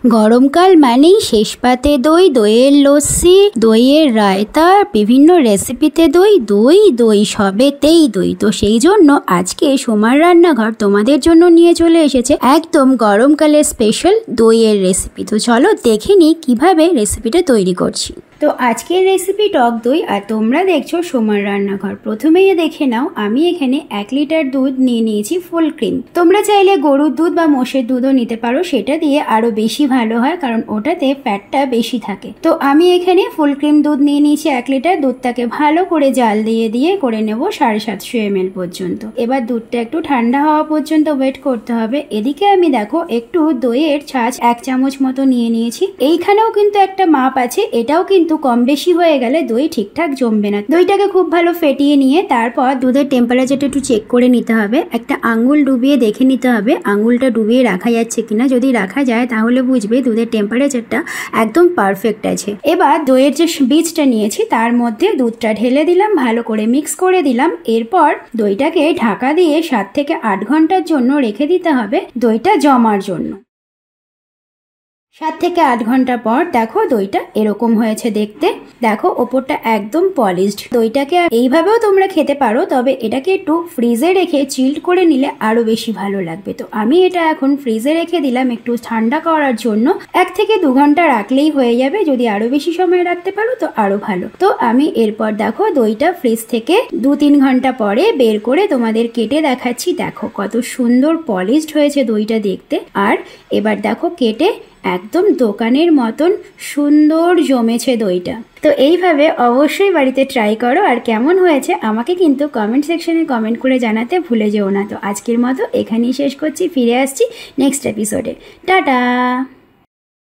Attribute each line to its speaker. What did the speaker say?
Speaker 1: গরমকাল মানেই শেষ পাতে দই, দইয়ের লস্যি, দইয়ের রায়তা, বিভিন্ন রেসিপিতে দই দই দই সবেতেই দই। তো সেই জন্য আজকে সোমার রান্নাঘর তোমাদের জন্য নিয়ে চলে এসেছে একদম গরমকালের স্পেশাল দইয়ের রেসিপি। তো চলো দেখে নিই কিভাবে রেসিপিটা তৈরি করছি। তো আজকের রেসিপি টক দই, আর তোমরা দেখছো সোমার রান্নাঘর। প্রথমেই দেখে নাও, আমি এখানে 1 লিটার দুধ নিয়ে নিয়েছি ফুল ক্রিম। তোমরা চাইলে গরুর দুধ বা মোষের দুধও নিতে পারো, সেটা দিয়ে আরো বেশি ভালো হয় কারণ ওটাতে ফ্যাটটা বেশি থাকে। তো আমি এখানে ফুল ক্রিম দুধ নিয়ে নিয়েছি 1 লিটার। দুধটাকে ভালো করে জাল দিয়ে করে নেব 750 ml পর্যন্ত। এবার দুধটা একটু ঠান্ডা হওয়া পর্যন্ত ওয়েট করতে হবে। এদিকে আমি দেখো একটু দইয়ের ছাঁচ 1 চামচ মতো নিয়ে নিয়েছি। এইখানেও কিন্তু একটা মাপ আছে, এটাও কিন্তু কম বেশি হয়ে গেলে দই ঠিকঠাক জমবে না। দইটাকে খুব ভালো ফেটিয়ে নিয়ে তারপর দুধের টেম্পারেচারটা একটু চেক করে নিতে হবে। একটা আঙ্গুল ডুবিয়ে দেখে নিতে হবে আঙ্গুলটা ডুবিয়ে রাখা যাচ্ছে কিনা। যদি রাখা যায় তাহলে বুঝবে দুধের টেম্পারেচারটা একদম পারফেক্ট আছে। এবার দইয়ের যে বীজটা নিয়েছি তার মধ্যে দুধটা ঢেলে দিলাম, ভালো করে মিক্স করে দিলাম। এরপর দইটাকে ঢাকা দিয়ে 7 থেকে 8 ঘন্টার জন্য রেখে দিতে হবে দইটা জমার জন্য। 7 থেকে 8 ঘন্টা পর দেখো দইটা এরকম হয়েছে দেখতে। দেখো ওপরটা একদম পলিশড। দইটাকে এইভাবেও তোমরা খেতে পারো, তবে এটাকে একটু ফ্রিজে রেখে চিল্ড করে নিলে আরো বেশি ভালো লাগবে। তো আমি এটা এখন ফ্রিজে রেখে দিলাম একটু ঠান্ডা করার জন্য। 1 থেকে 2 ঘন্টা রাখলেই হয়ে যাবে। যদি আরো বেশি সময় রাখতে পারো তো আরো ভালো। তো আমি এরপর দেখো দইটা ফ্রিজ থেকে 2-3 ঘন্টা পরে বের করে তোমাদের কেটে দেখাচ্ছি। দেখো কত সুন্দর পলিশড হয়েছে দইটা দেখতে। আর এবার দেখো কেটে একদম দোকানের মতন সুন্দর জমেছে দইটা। তো এইভাবে অবশ্যই বাড়িতে ট্রাই করো, আর কেমন হয়েছে আমাকে কিন্তু কমেন্ট সেকশনে কমেন্ট করে জানাতে ভুলে যেও না। তো আজকের মতো এখানেই শেষ করছি, ফিরে আসছি নেক্সট এপিসোডে। টাটা।